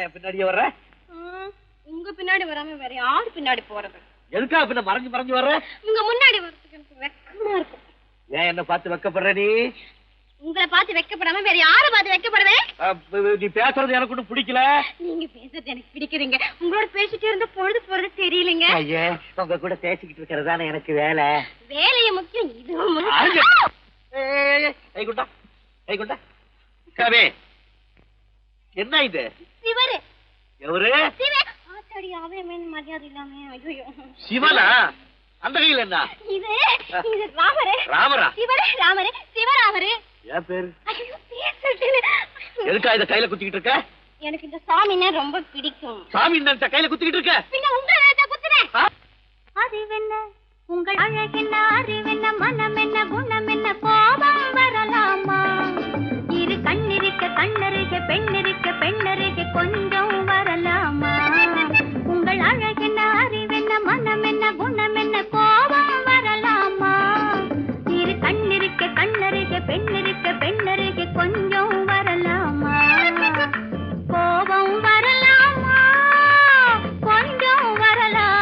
என் பின்னாடியே வர்ற? உங்க பின்னாடி வராம வேற யாரு பின்னாடி போறது? எதுக்கா பின்ன மறைஞ்சு மறைஞ்சு வர்ற? உங்க முன்னாடி வரதுக்கு எனக்கு வெக்கமா இருக்கு. ஏன் என்ன பார்த்து வெக்கப்படுற நீ? உங்களை பார்த்து வெக்கப்படாம வேற யாரை பார்த்து வெக்கப்படுவேன்? நீ பேசுறது எனக்கு ஒன்றும் பிடிக்கல. நீங்க பேசுறது எனக்கு பிடிக்கிறீங்க. உங்களோட பேசிட்டே இருந்த பொழுது போறது தெரியலங்க. ஐயா, உங்க கூட பேசிக்கிட்டு இருக்கிறதானே எனக்கு வேலை. வேலைய முக்கியம், இதுவும் என்ன இது? சிவரு. எவரு? ஆத்தாடி, அவன் மரியாதை இல்லாம. ஐயோ, சிவனா? அந்த கையில் என்ன? இது ராமரு. ராமரா? சிவரு ராமரு, சிவராமரு. ஏன் பேரு? ஐயோ, பேசுறது. எதுக்கா இத கையில குத்திக்கிட்டு இருக்க? எனக்கு இந்த சாமின்னா ரொம்ப பிடிக்கும். சாமி இந்த கையில குத்திக்கிட்டு இருக்க? பின்ன உங்களை குத்துறேன். அறிவென்ன உங்கள் அழகென்ன, அறிவென்ன மனம் என்ன, குணம் என்ன, கோபம் வரலாமா? இரு கண்ணிருக்க கண்ணருக, பெண்ணிருக்க பெண்ணருக, கொஞ்சம் வரலாமா? உங்கள் அழகென்ன, அறிவென்ன மனம் என்ன, குணம் என்ன, கோபம் வரலாமா? இரு கண்ணிருக்க கண்ணருக, பெண்ணிருக்க பெண்ணருக, கொஞ்சம் வரலாமா? கோபம் வரலாமா? கொஞ்சம் வரலாமா?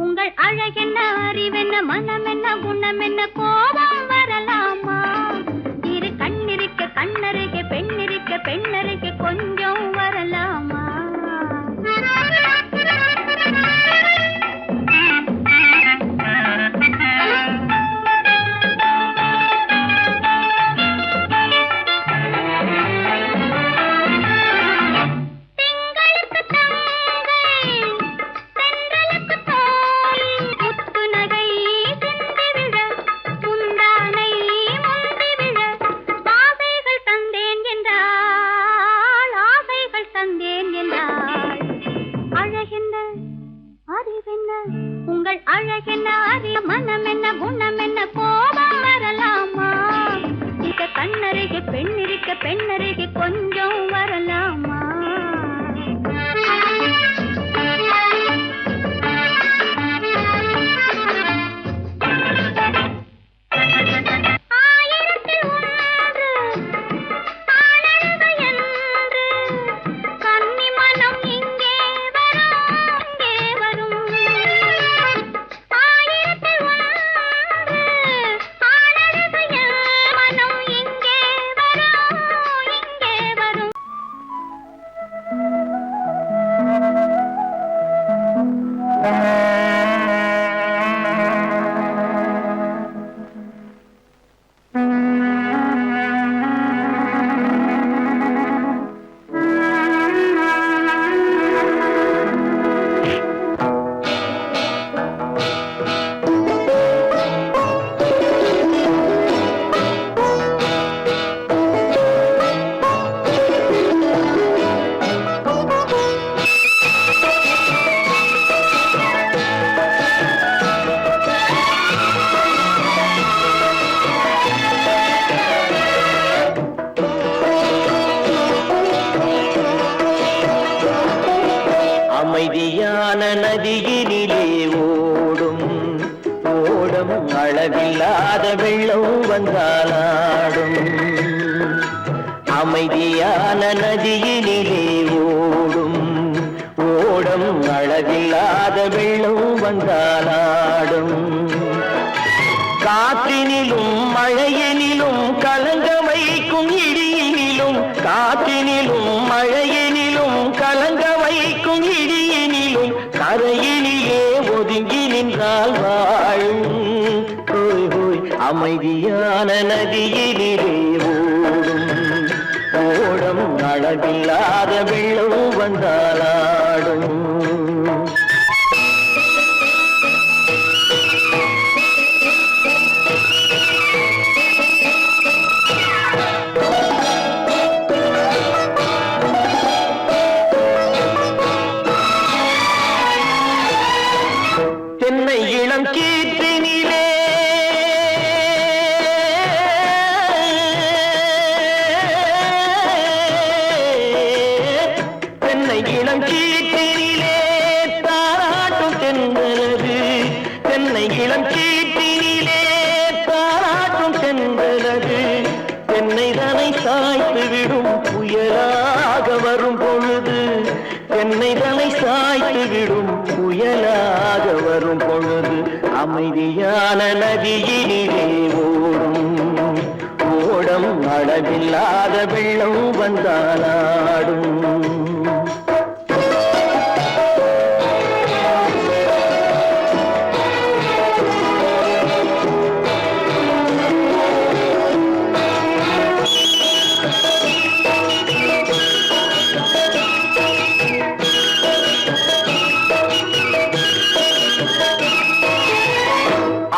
உங்கள் அழகென்ன, அறிவென்ன மனம் என்ன, குணம் என்ன, கோபம் வரலாமா? இரு கண்ணிருக்க கண்ணருக, பெண்ணிருக்க பெண்ணருக, கொஞ்சம் வரலாமா? உங்கள் அழகென்ன, அறி மனம் என்ன, குணம் என்ன, கோபம் வரலாமா? இத கண்ணருக பெண்ணிருக்க பெண்ணருக, கொஞ்சம் வரலாமா? அமைதியான நதியினிலே ஓடும் ஓடும், அளவில்லாத வெள்ளம் வந்தாலாடும். அமைதியான நதியினிலே ஓடும் ஓடும், அளவில்லாத வெள்ளம் வந்தாலாடும். காற்றினிலும் மழையினிலும் கலங்க வைக்கும் இடியினிலும், காற்றினிலும் மழையினிலும் கலங்க வைக்கும் இடியினிலும், கரையினிலே ஒதுங்கி நின்றால் வாழும். ஹோய் ஹோய், அமைதியான நதியினிலே ஓடும் ஓடும், அளவில்லாத வெள்ளம் வந்தாலாடும். தென்னை இளம் கீற்றினிலே தென்னை இளம் கீற்றினிலே தாராட்டும் தென்றலது. தென்னை இளம் கீற்றினிலே தாராட்டும் தென்றலது. தென்னை தனை சாய்த்து விடும் புயலாக வரும் பொழுது. தென்னை தனை சாய்த்து விடும் புயலாக வரும் பொழுது. அமைதியான நதியினிலே ஓடும் ஓடம் அளவில்லாத வெள்ளம் வந்தாலாடும்.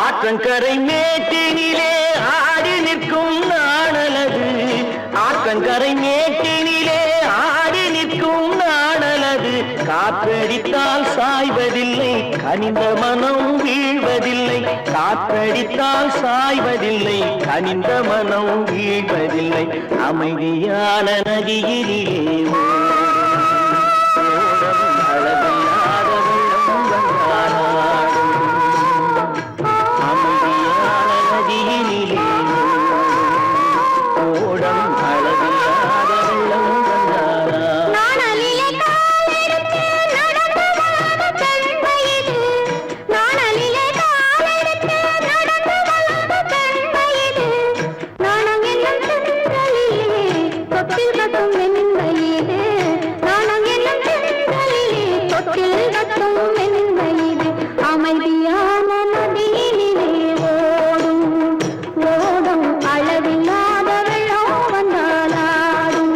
ஆற்றங்கரை மேட்டினிலே ஆடி நிற்கும் நாணலது. ஆற்றங்கரை மேட்டினிலே ஆடி நிற்கும் நாணலது. காற்றடித்தால் சாய்வதில்லை, கனிந்த மனம் வீழ்வதில்லை. காற்றடித்தால் சாய்வதில்லை, கனிந்த மனம் வீழ்வதில்லை. அமைதியான நதியிலே ஓடும் அளவில்லாத வெள்ளம் வந்தாலாடும். அமைதியான நதியினிலே ஓடம் அளவில்லாத வெள்ளம் வந்தாலாடும். நாணலிலே காலெடுத்து நடந்து வளர்ந்த பெண்மையிது. நாணலிலே காலெடுத்து நடந்து வளர்ந்த பெண்மையிது. நாணம் என்னும் செந்தலிலே தொட்டில் கட்டும் மென்மையிது. நாணம் என்னும் செந்தலிலே தொட்டில் கட்டும் மென்மையிது. அமைதியான நதியினிலே ஓடும் ஓடும் அளவில்லாத வெள்ளம் வந்தாலாடும்.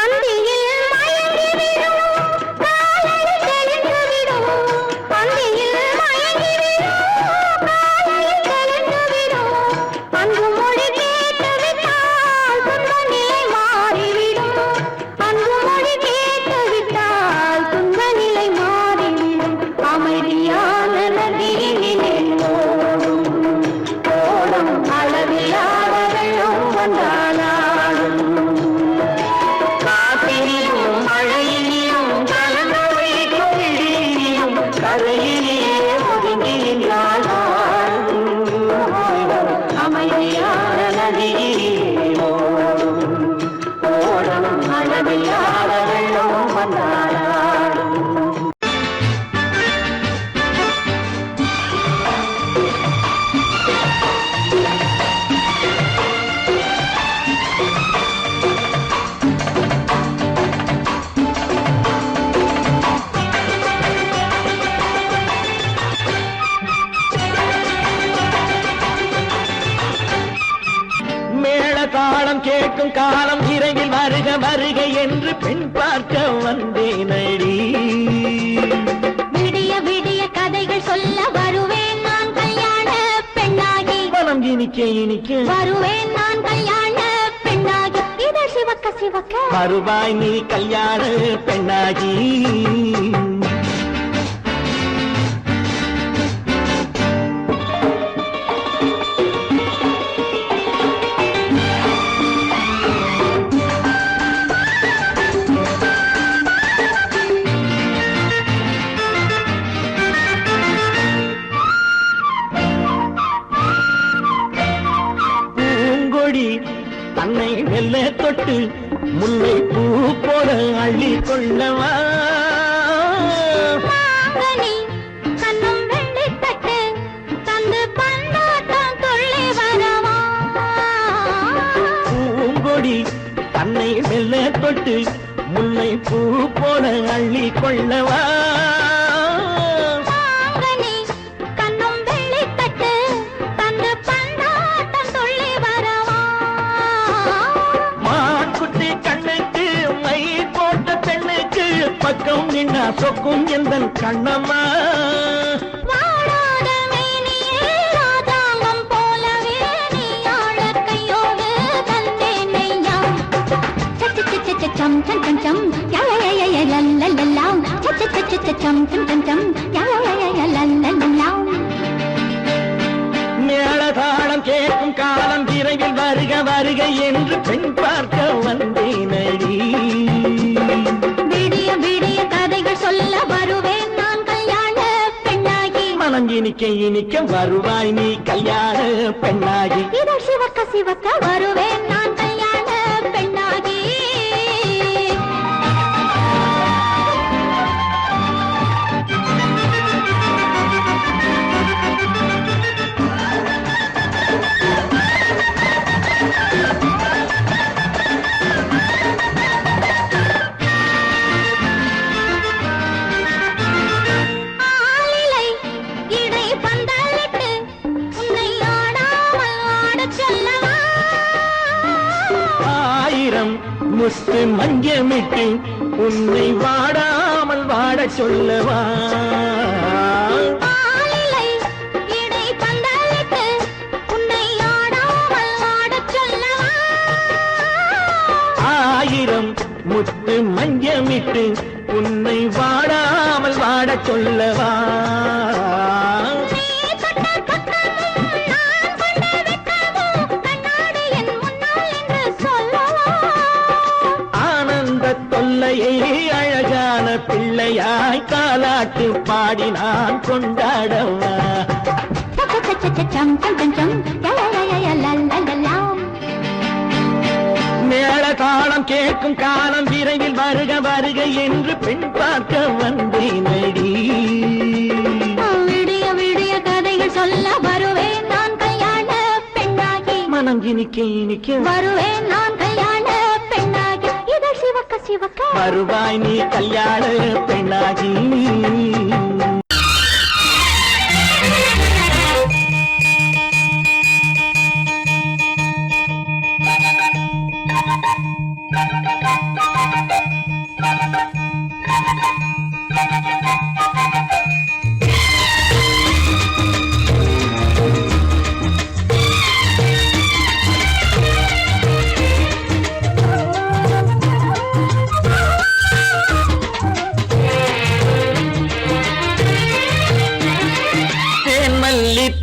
அந்தியில் மயங்கிவிடும் காலையில் தெளிந்துவிடும். அந்தியில் மயங்கிவிடும் காலையில் தெளிந்துவிடும். அன்பு மொழி கேட்டுவிட்டால் துன்ப நிலை மாறிவிடும். அன்பு மொழி கேட்டுவிட்டால் துன்ப நிலை மாறிவிடும். அமைதியான நதியினிலே ஓடும் ஓடும் அளவில்லாத வெள்ளம் வந்தாலாடும். காற்றினிலும் மழையினிலும் கலந்து வைக்கும் இடியினிலும் கரையிலே ஒதுங்கி நின்றாலும் அமைதியான நதியிலே ஓடும் ஓடம் அளவில்லாத வெள்ளம் வந்தாலாடும். மேள தாளம் கேட்கும் காலம் இரவில் வருக வருக என்று பெண் பார்க்க வந்தேனடி. விடிய விடிய கதைகள் சொல்ல வருவேன் நான் கல்யாண பெண்ணாகி. மனம் இனிக்க இனிக்க வருவேன் நான் கல்யாண பெண்ணாகி. இதழ் சிவக்க சிவக்க வருவாய் நீ கல்யாண பெண்ணாகி. பூங்கொடி தன்னை வெல்ல தொட்டு முல்லை பூ போல அள்ளி கொள்ளவா. மாங்கனி கண்ணும் வெள்ளி தட்டு தந்து பந்தாட்டம் துள்ளி வரவா. பூங்கொடி தொட்டு முல்லை பூ போல அள்ளி கொள்ளவா பக்கம் நின்னா சொக்கும் எந்தன் Kannamma chum chum chum chum ya ya ya ya la la la la chum chum chum chum ya ya ya la la la la மேளதாளம் கேட்கும் காலம் விரைவில் வருக வருக என்று பெண் பார்க்க வந்தேனடி விடிய விடிய கதைகள் சொல்ல வருவேன் நான் கல்யாண பெண்ணாகி மனம் இனிக்க இனிக்க வருவாய் நீ கல்யாண பெண்ணாகி இதழ் சிவக்க சிவக்க வருவேன் நான் கல்யாண பெண்ணாகி முத்து மஞ்சமிட்டு உன்னை வாடாமல் வாட சொல்லவா ஆயிரம் முத்து மஞ்சமிட்டு உன்னை வாடாமல் வாட சொல்லவா அழகான பிள்ளையாய் காலாட்டு பாடி நான் கொண்டாடவா மேளதாளம் கேட்கும் காலம் விரைவில் வருக வருக என்று பெண் பார்க்க வந்தேனடி விடிய விடிய கதைகள் சொல்ல வருவேன் நான் கல்யாண பெண்ணாகி மனம் இனிக்க இனிக்க வருவேன் நான் கல்யாண பெண்ணாகி இதழ் சிவக்க சிவக்க வருவாய் நீ கல்யாண பெண்ணாகி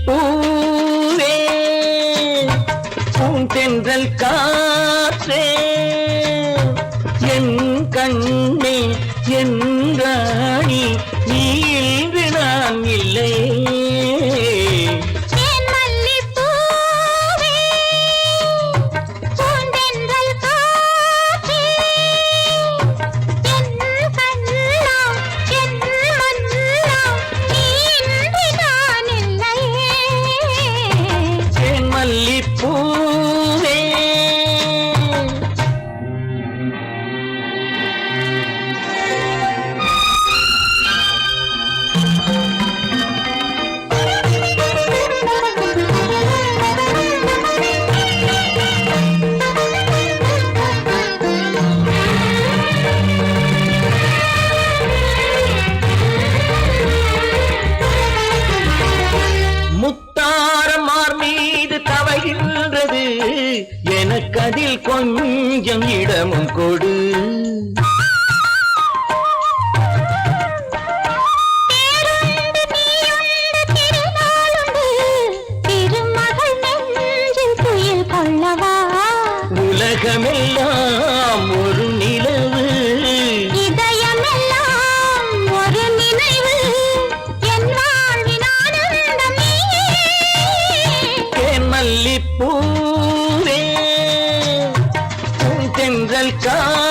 பூவே பூந்தென்றல் காற்றே என் கண்ணே என் ராணி நீ இன்று நான் இல்லை எனக்கதில் கொஞ்சம் இடமும் கொடு உலகமெல்லாம் ஒரு நிலவு இதயமெல்லாம் ஒரு நினைவு என் வாழ்வின் ஆனந்தமே மல்லிப்பூ தென்றல் கா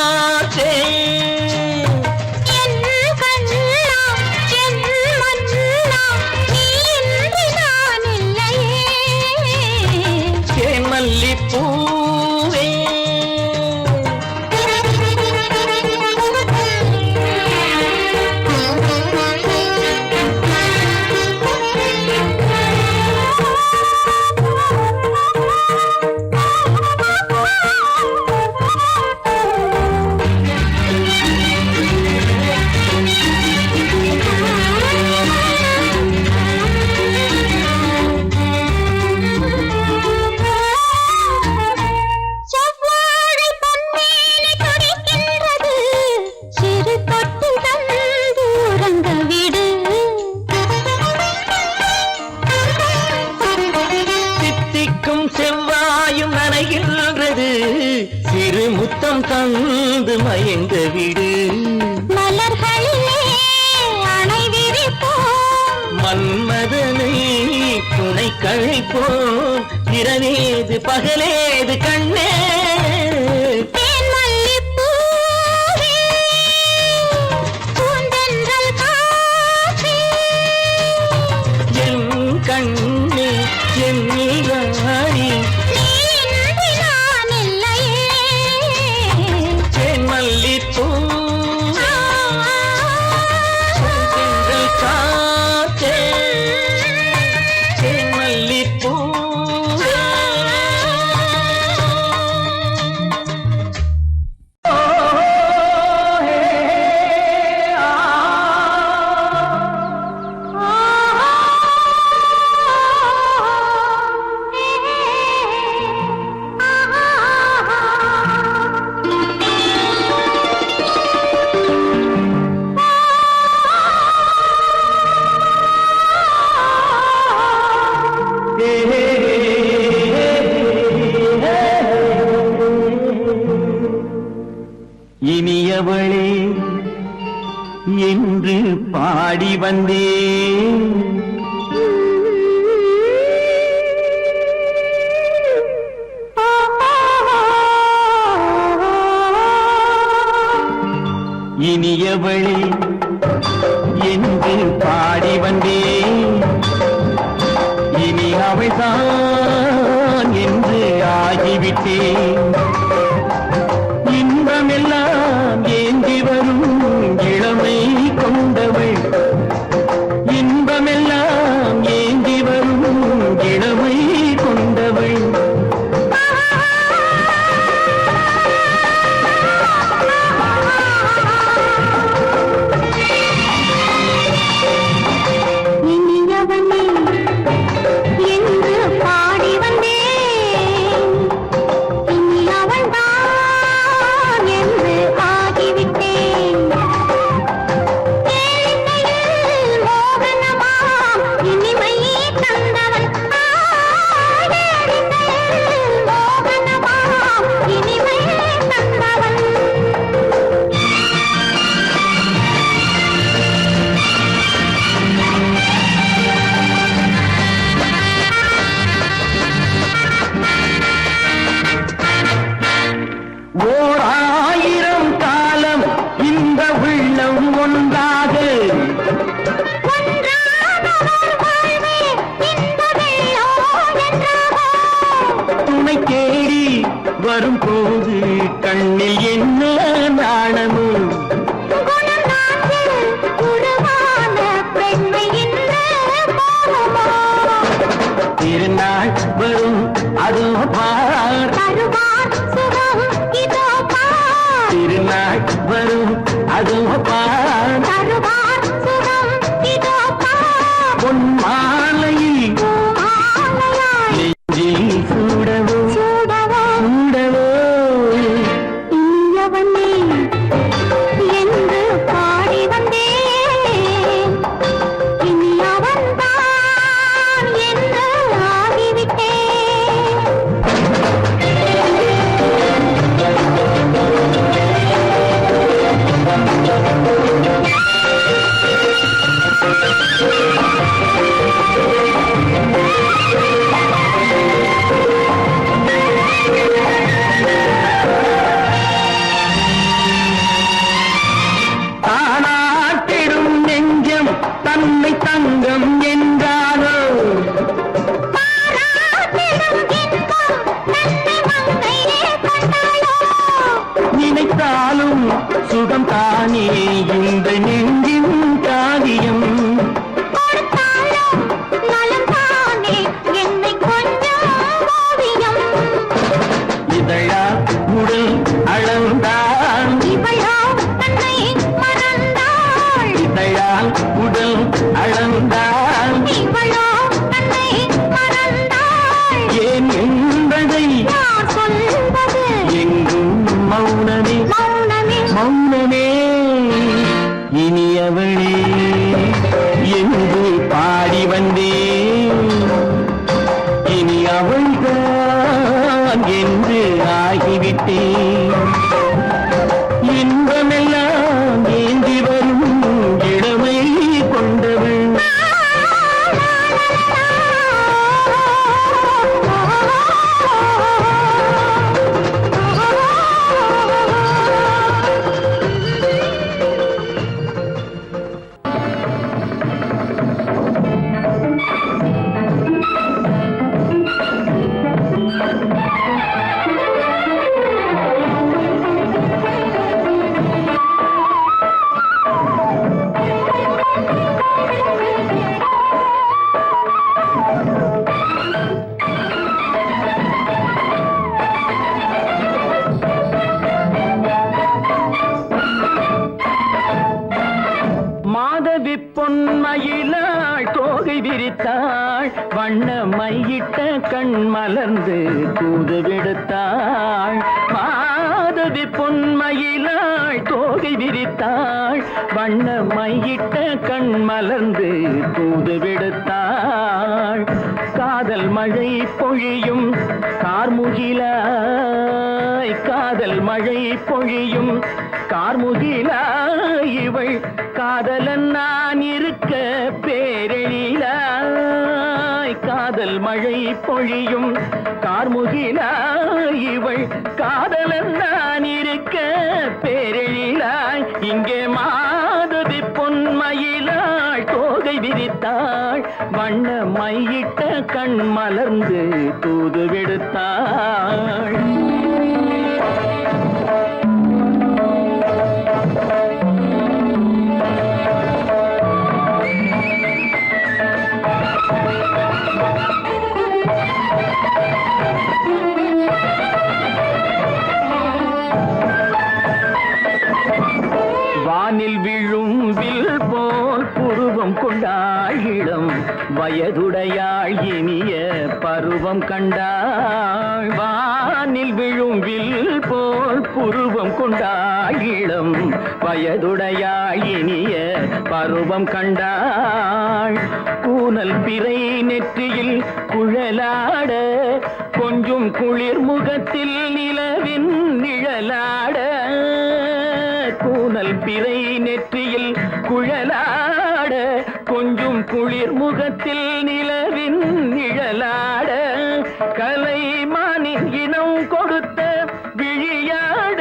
மன்மதனை துணை கழைப்போம் இரவேது பகலேது கண்ணே என் கண்ணே என் நீராணி தேன் மல்லிப்பூ தென்றல் காற்றே தேன் மல்லிப்பூ இனியவளே என்று பாடி வந்தேன் இனியவளே என்று பாடி வந்தேன் இனி அவள்தான் என்று ஆகிவிட்டேன் இன்பமெல்லாம் ஏந்தி வரும் இளமை கொண்டவள் இன்பமெல்லாம் ஏந்தி வரும் இளமை கொண்டவள் இனியவனே என்று பாடி வந்தேன் இனி அவள்தான் என்று ஆகிவிட்டேன் கேளிக்கையில் மோகனமாம் இனிமை தந்தவன் கேளிக்கையில் மோகனமாம் இனிமை தந்தவன் ஓர் ஆயிரம் காலம் இந்த உள்ளம் ஒன்றாக துணை தேடி வரும்போது கண்ணில் என்ன நாணமும் திருநாள் வரும் அதோ பார் திருநாள் வரும் அதோ பார் பொன் மாலையில் நெஞ்சில் சூடவோ சூடவோ என்று பாடி வந்தேன் இனி அவன்தான் என்று ஆகிவிட்டேன் விரித்தாள் வண்ண மையிட்ட கண் மலர்ந்து தூது விடுத்தாள் மாதவி பொன்மயிலாள் தோகை விரித்தாள் வண்ண மையிட்ட கண் மலர்ந்து தூது விடுத்தாள் காதல் மழை பொழியும் கார்முகிலாய் காதல் மழை பொழியும் கார்முகிலாய் இவள் காதலன் நான் இருக்க பேரெழிலாய் காதல் மழை பொழியும் கார்முகிலாய் இவள் காதலன் நான் இருக்க பேரெழிலாய் இங்கே மாதவி பொன்மயிலாள் தோகை விரித்தாள் வண்ண மையிட்ட கண் மலர்ந்து தூது விடுத்தாள் வானில் விழும் வில் போல் புருவம் கொண்டாள் இளம் வயதுடையாள் இனிய பருவம் கண்டாள் வானில் விழும் வில் போல் புருவம் கொண்டாள் இளம் வயதுடையாள் இனிய பருவம் கண்டாள் கூனல் பிறை நெற்றியில் குழலாட கொஞ்சம் குளிர் முகத்தில் நிலவின் நிழலாட கூனல் பிறை நெற்றியில் குழலாட கொஞ்சம் குளிர் முகத்தில் நிலவின் நிழலாட கலைமானின் இனம் கொடுத்த விழியாட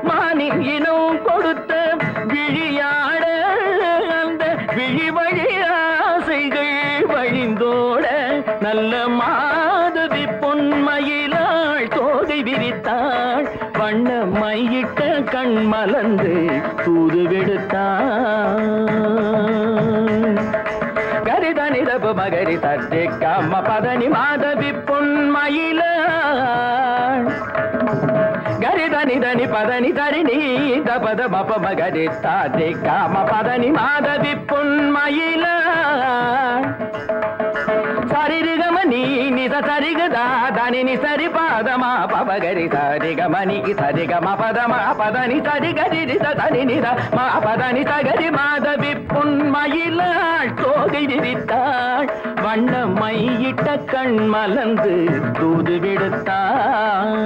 மானின் இனம் கொடுத்த விழியாட அந்த விழி வழி ஆசைகள் வழிந்தோட நல்ல மாதவி பொன்மயிலாள் தோகை விரித்தாள் வண்ண மையிட்ட கண் மலர்ந்து தூது விடுத்தாள் கரிதனி தப மகரி தட்டி கம்ம பதனி மாதவி பொன்மயிலாள் கரிதனி தனி பதனி தரிணி தபத மப மகரி தாட்டி காம பதனி மாதவி பொன்மயிலாள் சரிகமணி நித சரிகதா தனி சரி பாதமா பபகரி சரிகமணிக்கு சரிகம பதமா பதனி சரிகரி தனி நித மா பதனி சகரி மாதவி பொன்மயிலாள் தோகை விரித்தாள் வண்ண மையிட்ட கண் மலர்ந்து தூது விடுத்தாள்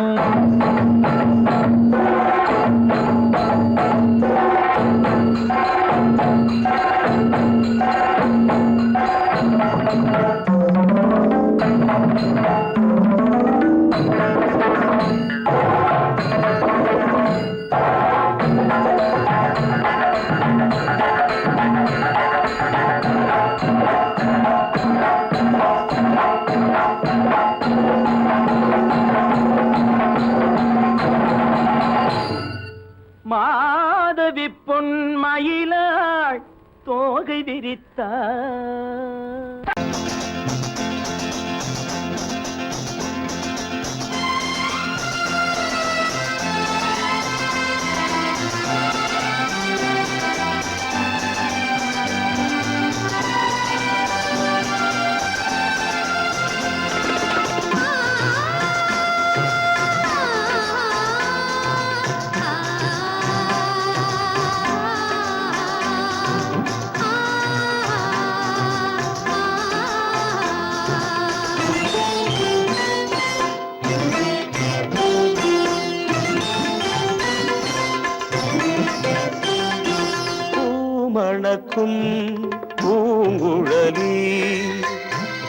மாதவி பொன்மயிலாள் தோகை விரித்தாள் மணக்கும் பூங்குழலி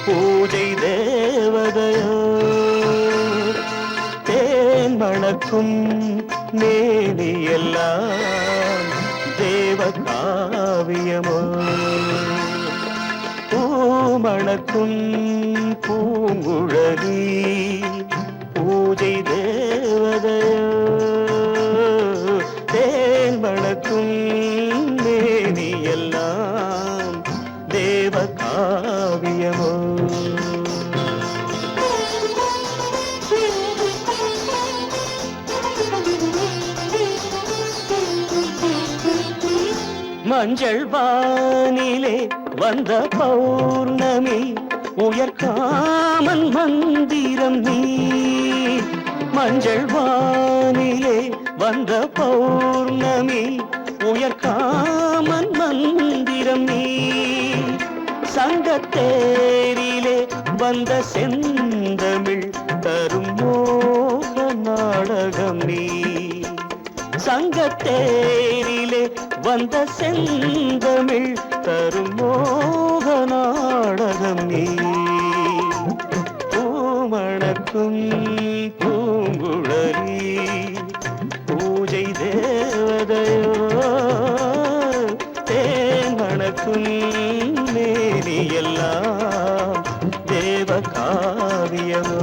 பூஜை தேவதையோ தேன் மணக்கும் மேனியெல்லாம் தேவ காவியமோ பூமணக்கும் பூங்குழலி பூஜை தேவதையோ தேன் மணக்கும் எல்லாம் தேவ காவியமோ மஞ்சள் வானிலே வந்த பௌர்ணமி உயர்காமன் மந்திரம் நீ மஞ்சள் வானிலே வந்த பௌர்ணமி உயர்காமன் மந்திரம் நீ சங்கத்தேரிலே வந்த செந்தமிழ் தரும் மோக நாடகம் நீ சங்கத்தேரிலே வந்த செந்தமிழ் தரும் மோக நாடகம் நீ பூமணக்கும் பூங்குழலி பூஜை தேவதையோ தேன் மணக்கும் மேனி எல்லாம் தேவ காவியமோ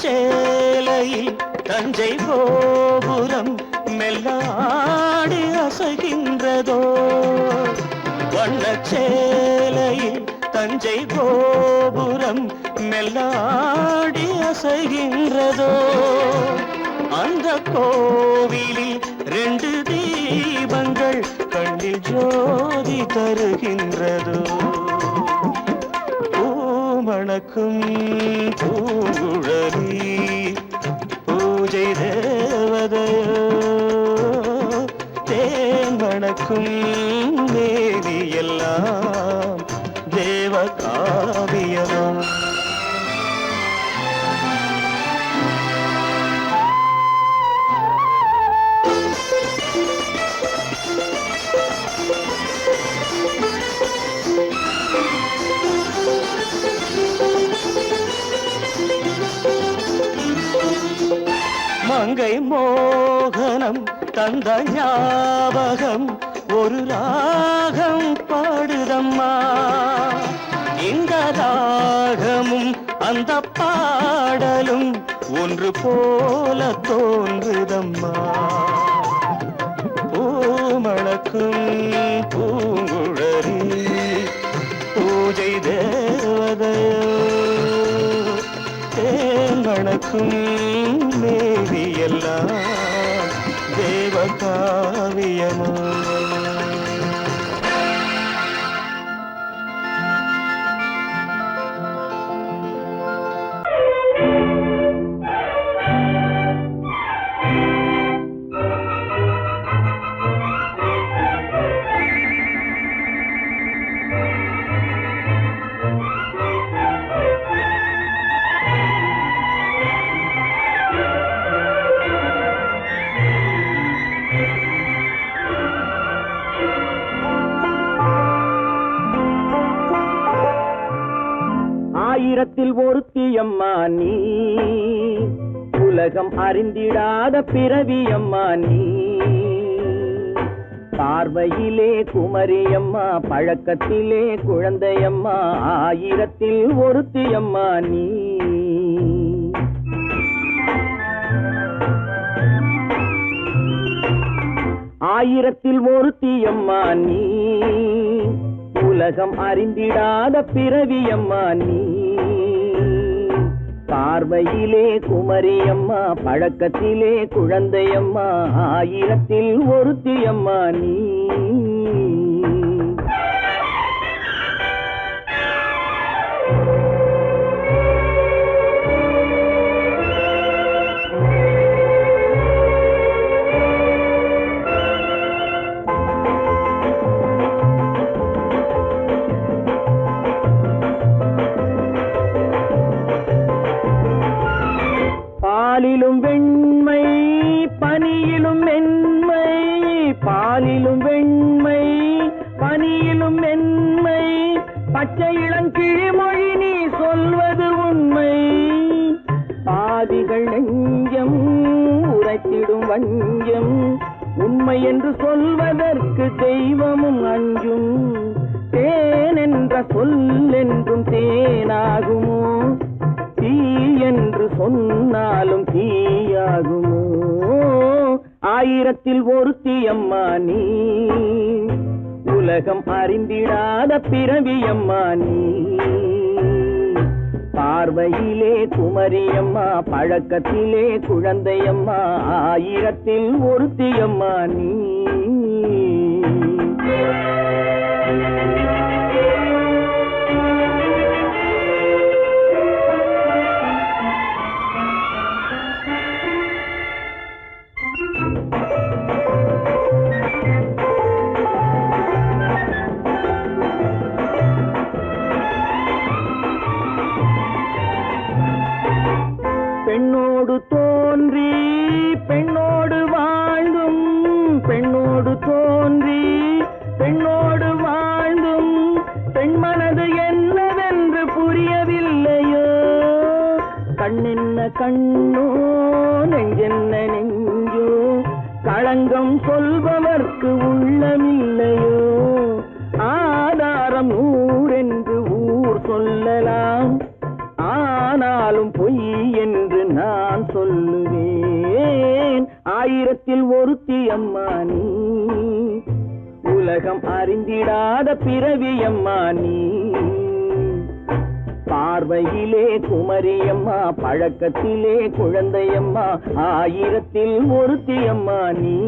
வண்ணச்சேலையில் தஞ்சை கோபுரம் மெல்லாடி அசைகின்றதோ வண்ணச்சேலையில் தஞ்சை கோபுரம் மெல்லாடி அசைகின்றதோ அந்த கோவிலில் 2 தீபங்கள் கண்ணில் ஜோதி தருகின்றதோ பூமணக்கும் பூங்குழலி பூஜை தேவதையோ தேன் மணக்கும் மேனி எல்லாம் தேவ காவியமோ மங்கை மோகனம் தந்த ஞாபகம் ஒரு ராகம் பாடுதம்மா இந்த ராகமும் அந்த பாடலும் ஒன்று போல தோன்றுதம்மா பூமணக்கும் பூங்குழலி பூஜை தேவதையோ தேன் மணக்கும் மேவி எல்லாம் தேவ காவியமோ ஆயிரத்தில் ஒருத்தியம்மா நீ உலகம் அறிந்திடாத பிறவியம்மா நீ பார்வையிலே குமரியம்மா பழக்கத்திலே குழந்தையம்மா ஆயிரத்தில் ஒருத்தியம்மா நீ ஆயிரத்தில் ஒருத்தியம்மா நீ உலகம் அறிந்திடாத பிறவியம்மா நீ பார்வையிலே குமரியம்மா பழக்கத்திலே குழந்தையம்மா ஆயிரத்தில் ஒருத்தியம்மா நீ பாலிலும் வெண்மை பனியிலும் மென்மை பாலிலும் வெண்மை பனியிலும் மென்மை பச்சை இளங்கிழிமொழி நீ சொல்வது உண்மை பாதிகள் நெஞ்சம் உரைத்திடும் வஞ்சம் உண்மை என்று சொல்வதற்கு தெய்வமும் அஞ்சும். தேன் என்ற சொல் என்றும் தேனாகுமோ? தீ என்று சொன்னாலும் தீயாகுமோ? ஆயிரத்தில் ஒருத்தி அம்மா நீ, உலகம் அறிந்திடாத பிறவியம்மா நீ. பார்வையிலே குமரியம்மா, பழக்கத்திலே குழந்தையம்மா, ஆயிரத்தில் ஒருத்தியம்மா நீ. பெண்ணோடு தோன்றி பெண்ணோடு வாழ்ந்தும், பெண்ணோடு தோன்றி பெண்ணோடு வாழ்ந்தும், பெண்மனது என்னவென்று புரியவில்லையோ? கண்ணென்ன கண்ணோ, நெஞ்சென்ன நெஞ்சோ, களங்கம் சொல்பவர்க்கு உள்ளமில்லையோ? ஆதாரம் நூறென்று ஊர் சொல்லலாம், ஆனாலும் பொய் என்று நான் சொல்லுவேன். ஆயிரத்தில் ஒருத்தி அம்மா நீ, உலகம் அறிந்திடாத பிறவியம்மா நீ. பார்வையிலே குமரியம்மா, பழக்கத்திலே குழந்தையம்மா, ஆயிரத்தில் ஒருத்தி அம்மா நீ.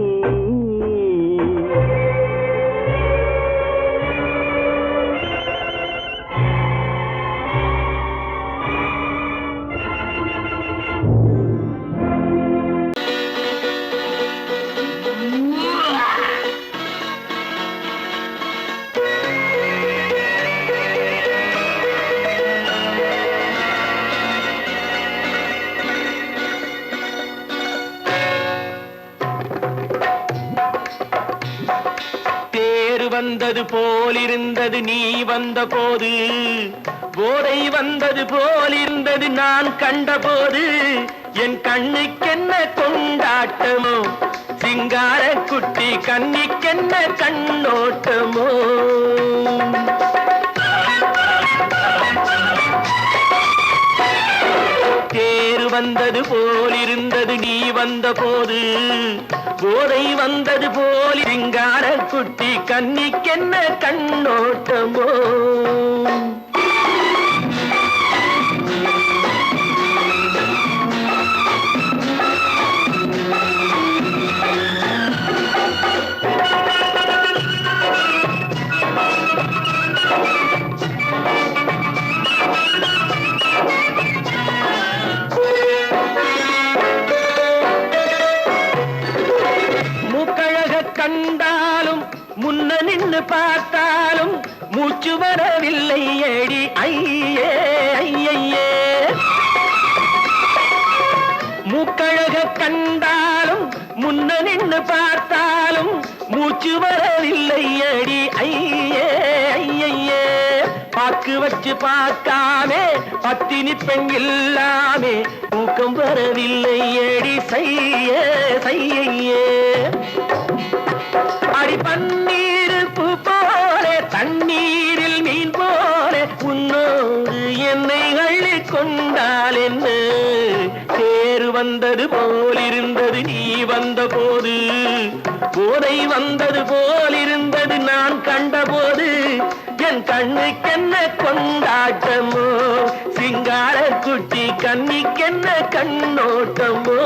வந்தது போலிருந்தது நீ வந்த போது, போதை வந்தது போலிருந்தது நான் கண்டபோது, என் கண்ணுக்கென்ன கொண்டாட்டமோ, சிங்கார குட்டி கண்ணிக்கென்ன கண்ணோட்டமோ. தேர் வந்தது போலிருந்தது நீ வந்த போது, போதை வந்தது போல் சிங்கார குட்டி கண்ணிக்கென்ன கண்ணோட்டமோ. கண்டாலும் முன்ன நின்று பார்த்தாலும் மூச்சு வரவில்லை ஏடி ஐயே ஐயே. மூக்கழக கண்டாலும் முன்ன நின்று பார்த்தாலும் மூச்சு வரவில்லை ஏடி ஐயே ஐயே. பாக்கு வச்சு பார்க்காமே பத்தினி பெண் இல்லாமே தூக்கம் வரவில்லை ஏடி செய்ய செய்யே. அடி பன்னீர் பூ போல தண்ணீரில் மீன் போல உன்னோடு என்னை அள்ளி கொண்டால் என்ன. தேர் வந்தது போலிருந்தது நீ வந்த போது, போதை வந்தது போலிருந்தது நான் கண்டபோது, என் கண்ணுக்கென்ன கொண்டாட்டமோ, சிங்கார குட்டி கண்ணிக்கென்ன கண்ணோட்டமோ.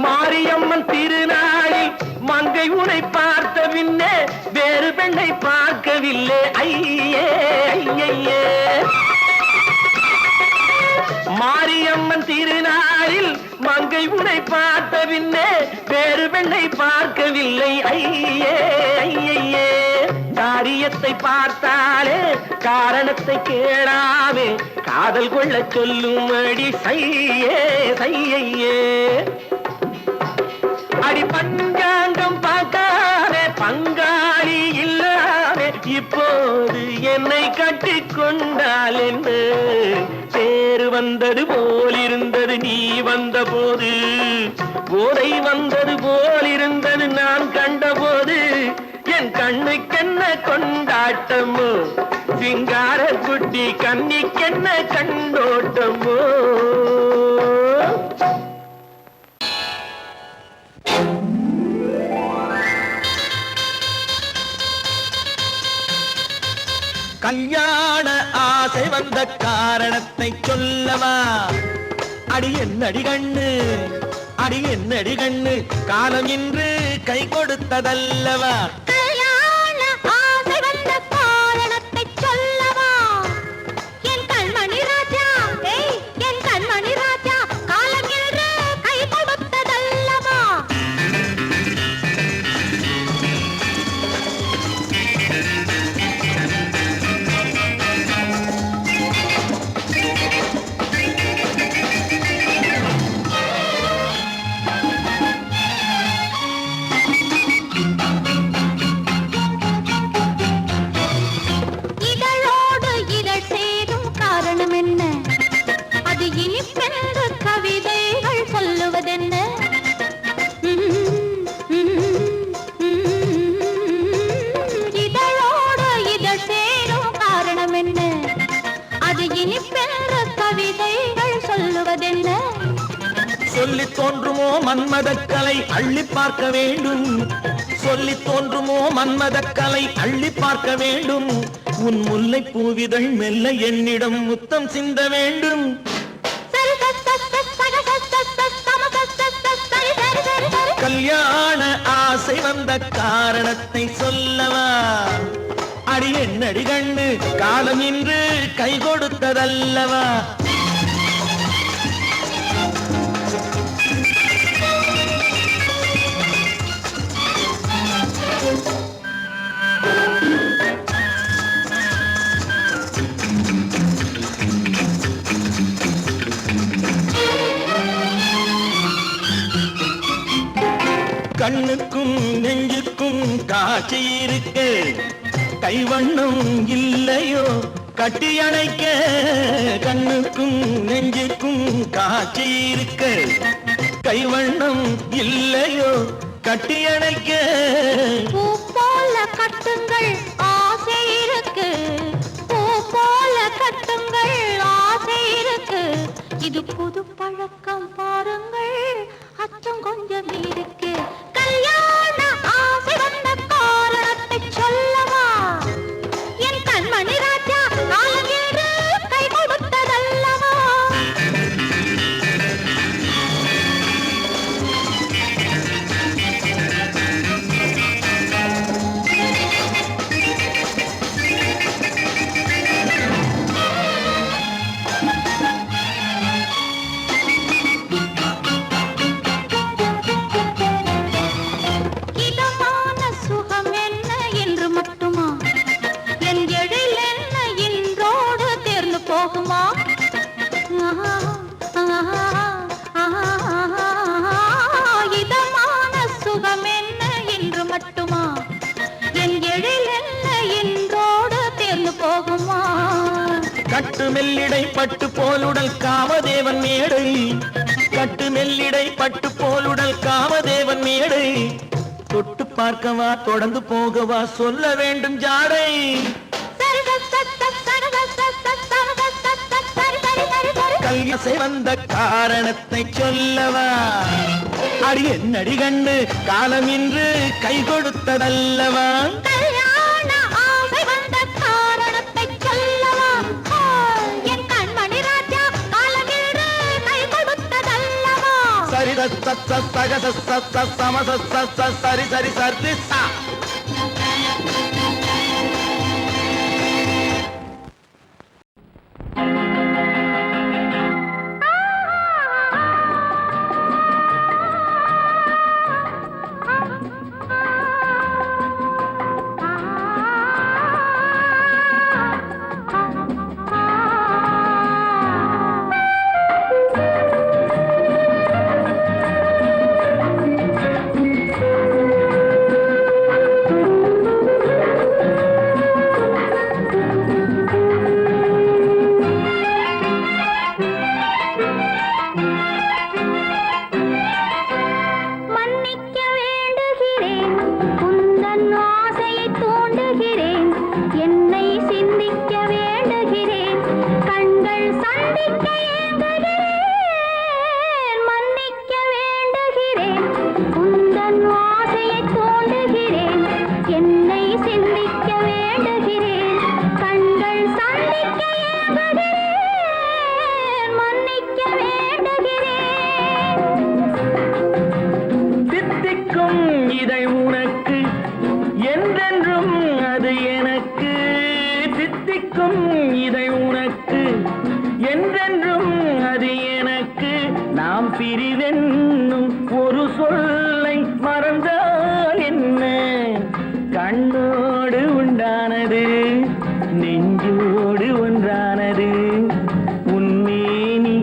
மாரியம்மன் திருநாளில் மங்கை உனை பார்த்த பின்னே வேறு பெண்ணை பார்க்கவில்லை ஐயே ஐயே. மாரியம்மன் திருநாளில் மங்கை உனை பார்த்த பின்னே வேறு பெண்ணை பார்க்கவில்லை ஐயே ஐயே. காரியத்தை பார்த்தாலே காரணத்தை கேளாமே காதல் கொள்ள சொல்லும்படி சையே சையே அடி பஞ்சாங்கம் பார்க்காதே பங்காளி இல்லாமே இப்போது என்னை கட்டி கொண்டால் என்று தேர் வந்தது போலிருந்தது நீ வந்த போது போதை வந்தது போலிருந்தது நான் கண்டபோது என் கண்ணுக்கென்ன கொண்டாட்டமோ சிங்கார குட்டி கண்ணிக்கென்ன கண்டோட்டமோ கல்யாண ஆசை வந்த காரணத்தை சொல்லவா அடி என்னடி கண்ணு காலம் இன்று கை கொடுத்ததல்லவா கல்யாண ஆசை வந்த காரணத்தை சொல்லவா என் கண்மணி ராஜா என் கண்மணி ராஜா காலம் என்று கை கொடுத்ததல்லவா கவிதைகள் சொல்லுவதென்ன இதழோடு இதழ் சேரும் காரணம் என்ன அது இனிப்பென்ற கவிதைகள் சொல்லுவதென்ன சொல்லி தோன்றுமோ மன்மதக்கலை அள்ளி பார்க்க வேண்டும் சொல்லி தோன்றுமோ மன்மதக்கலை அள்ளி பார்க்க வேண்டும் உன் முல்லை பூவிதழ் மெல்ல என்னிடம் முத்தம் சிந்த வேண்டும் கல்யாண ஆசை வந்த காரணத்தை சொல்லவா அடி என்னடி கண்ணு காலம் இன்று கை கொடுத்ததல்லவா கண்ணுக்கும் நெஞ்சுக்கும் காட்சி இருக்கு கைவண்ணம் இல்லையோ கட்டி அணைக்க கண்ணுக்கும் நெஞ்சுக்கும் காட்சி இருக்கு கைவண்ணம் இல்லையோ கட்டி அணைக்க பூ போல கட்டுங்கள் ஆசை இருக்கு பூ போல கட்டுங்கள் ஆசை இருக்கு இது புது பழக்கம் பாருங்கள் அச்சம் கொஞ்சம் இருக்கு கல்யாண ஆசை வந்த காரணத்தை சொல்லவா என் கண்மணி ராஜா காலம் என்று கை கொடுத்ததல்லவா இதமான சுகம் என்ன என்று மட்டுமா என் எழில் என்ன என்றோடு தேர்ந்து போகுமா கட்டு மெல்லிடை பட்டு போலுடல் காமதேவன் மேடை கட்டு மெல்லிடை பட்டு போலுடல் காமதேவன் மேடை தொட்டு பார்க்கவா தொடர்ந்து போகவா சொல்ல வேண்டும் ஜாடை கல்யாசை வந்த காரணத்தை சொல்லவா அடி என்னடி கண்டு காலம் இன்று கை கொடுத்ததல்லவா கல்யாண ஆசை வந்த காரணத்தை சொல்லவா என் கண்மணி ராஜா காலம் என்று கை கொடுத்ததல்லவா சரி சக சம சரி சரி சரி சா கண்கள் சந்திக்க ஏங்குகிறேன், மன்னிக்க வேண்டுகிறேன், உந்தன் ஆசையை தூண்டுகிறேன், என்னை சிந்திக்க வேண்டுகிறேன். கண்கள் சந்திக்க ஏங்குகிறேன், மன்னிக்க வேண்டுகிறேன். தித்திக்கும் இதை உனக்கு என்றென்றும் அது எனக்கு, தித்திக்கும் இதை உனக்கு என்றென்றும் அது எனக்கு. நாம் பிரிவென்னும் ஒரு சொல்லை மறந்தால் என்ன? கண்ணோடு உண்டானது நெஞ்சோடு ஒன்றானது, உன்னேனி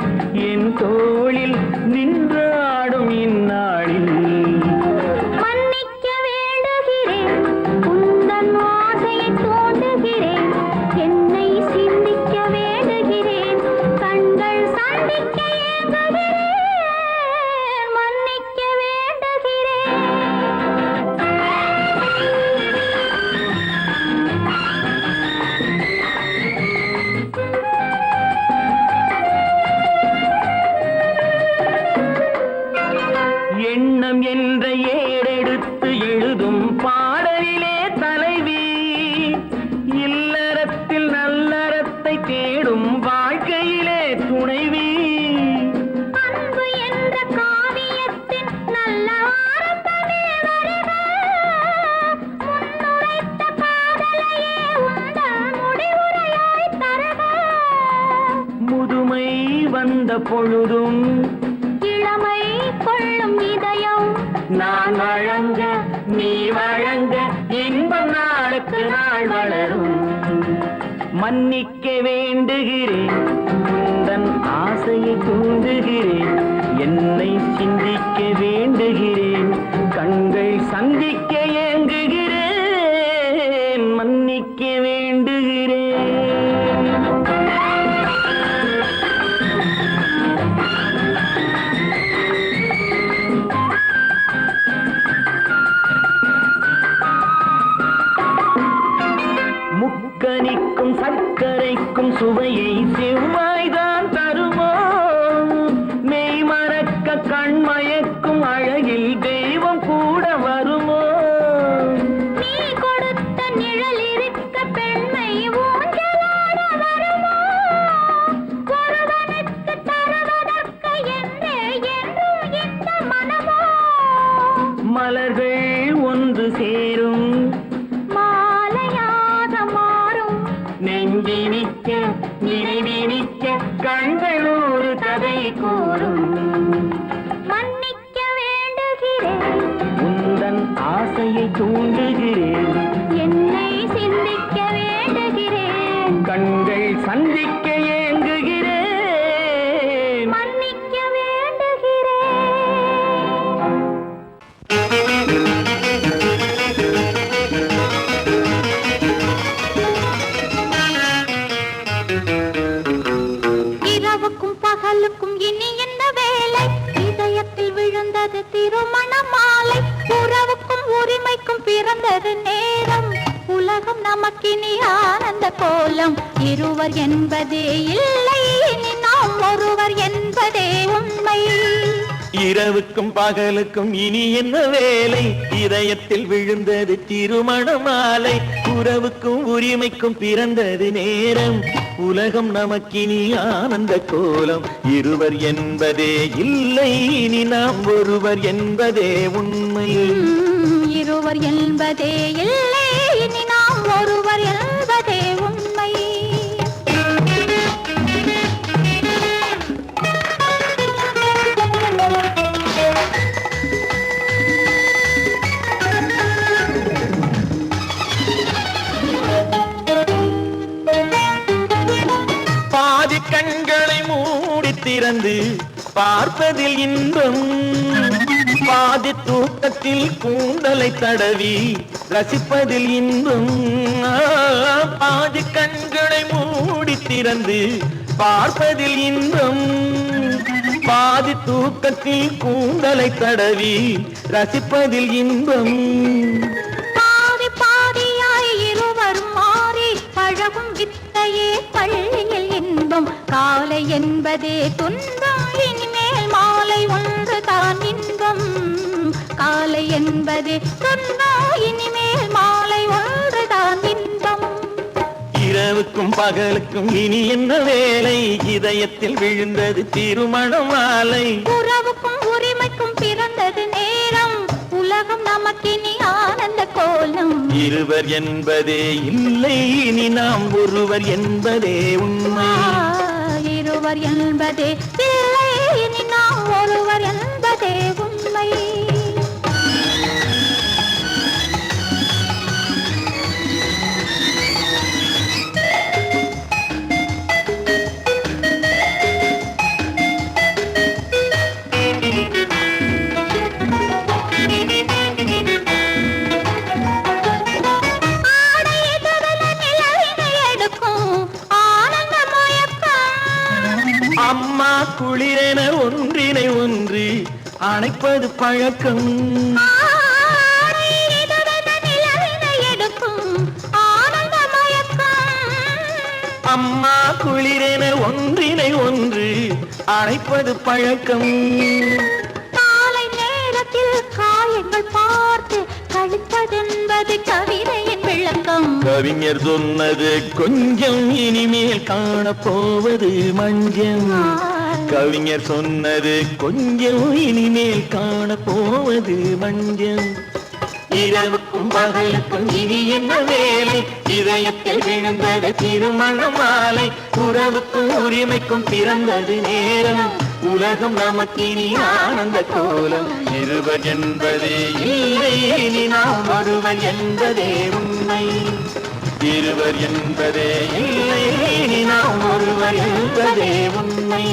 என் தோளில் நின்றாடும் இந்நாளில். மன்னிக்க வேண்டுகிறேன், உந்தன் ஆசையை தூண்டுகிறேன், என்னை சிந்திக்க வேண்டுகிறேன். கண்கள் சந்திக்க ஏங்குகிறேன், மன்னிக்க வேண்டுகிறேன். எண்ணம் என்ற ஏடெடுத்து எழுதும் பாடலிலே தலைவி, இல்லறத்தில் நல்லறத்தை தேடும் வாழ்க்கையிலே துணைவி. அன்பு என்ற காவியத்தின் நல்ல ஆரம்பமே வருக, முன்னுரைத்த காதலையே உந்தன் முடிவுரையாய் தருக. முதுமை வந்த பொழுதும் இளமை கொள்ளும் இதயம் நான் வழங்க நீ வழங்க இன்பம் நாளுக்கு நாள் வளரும். மன்னிக்க வேண்டுகிறேன், உந்தன் ஆசையை தூண்டுகிறேன், என்னை சிந்திக்க வேண்டுகிறேன். கண்கள் சந்திக்க ஏங்குகிறேன், மன்னிக்க வேண்டுகிறேன். முக்கனிக்கும் சர்க்கரைக்கும் சுவையை செவ்வாய்தான் தருமோ? மெய் மறக்க கண்மயக்கும் அழகில் தெய்வம் கூட வருமோ? நீ கொடுத்த நிழல் இருக்க பெண்மை ஊஞ்சலாட வருமோ? ஒருவனுக்கு தருவதற்கு என்றே என்றும் இந்த மனமோ? மலர்கள் ஒன்று சேரும் மாலையாக மாறும் நெஞ்சினிக்க நினைவினிக்க கண்கள் ஒரு கதை கூறும். மன்னிக்க வேண்டுகிறேன், உந்தன் ஆசையை தூண்டுகிறேன், என்னை சிந்திக்க வேண்டுகிறேன். கண்கள் சந்திக்க ஏங்குகிறேன், மன்னிக்க வேண்டுகிறேன். இரவுக்கும் பகலுக்கும் இனி என்ன வேலை? இதயத்தில் விழுந்தது திருமண மாலை. உறவுக்கும் உரிமைக்கும் பிறந்தது நேரம். உலகம் நமக்கினி ஆனந்த கோலம். இருவர் என்பதே இல்லை, இனி நாம் ஒருவர் என்பதே உண்மை. இரவுக்கும் பகலுக்கும் இனி என்ன வேலை? இதயத்தில் விழுந்தது திருமண மாலை. உறவுக்கும் உரிமைக்கும் பிறந்தது நேரம். உலகம் நமக்கினி ஆனந்த கோலம். இருவர் என்பதே இல்லை, இனி நாம் ஒருவர் என்பதே உண்மை. இருவர் என்பதே இல்லை, இனி நாம் ஒருவர் என்பதே உண்மை. பாதி கண்களை மூடி திறந்து பார்ப்பதில் இன்பம். பாதி தூக்கத்தில் கூந்தலை தடவி ரசிப்பதில் இன்பம். பாதி கண்களை மூடி திறந்து பார்ப்பதில் இன்பம். பாதி தூக்கத்தில் கூந்தலை தடவி ரசிப்பதில் இன்பம். பாதி பாதியாய் இருவர் மாறி பழகும் வித்தையே பள்ளியில் இன்பம். என்பதே துன்பம், இனிமேல் மாலை ஒன்று தான் இன்பம். காலை என்பதே துன்பம், இனிமேல் மாலை ஒன்று தான் இன்பம். இரவுக்கும் பகலுக்கும் இனி என்ன வேலை, இதயத்தில் விழுந்தது திருமண மாலை. உறவுக்கும் உரிமைக்கும் பிறந்தது நேரம், உலகம் நமக்கினி ஆனந்த கோலம். இருவர் என்பதே இல்லை, இனி நாம் ஒருவர் என்பதே உண்மை. இருவர் என்பதே இல்லை, இனி நாம் ஒருவர் என்பதே உண்மை. அம்மா குளிரென ஒன்றினை ஒன்று அணைப்பது பழக்கம். அம்மா குளிரென ஒன்றினை ஒன்று அணைப்பது பழக்கம். காலை நேரத்தில் காயங்கள் பார்த்து கழிப்பதென்பது கவிதையின் விளக்கம். கவிஞர் சொன்னது கொஞ்சம், இனிமேல் காணப்போவது மஞ்சள். கவிஞர் சொன்னது கொஞ்சம், இனிமேல் காணப்போவது மஞ்சள். இரவுக்கும் பகலுக்கும் இனி என்ன வேலை, இதயத்தில் விழுந்தது திருமண மாலை. உறவுக்கும் உரிமைக்கும் பிறந்தது நேரம், உலகம் நமக்கினி ஆனந்த கோலம். இருவர் என்பதே இல்லை, இனி நாம் ஒருவர் என்பதே உண்மை. இருவர் என்பதே இல்லை, இனி நாம் ஒருவர் என்பதே உண்மை.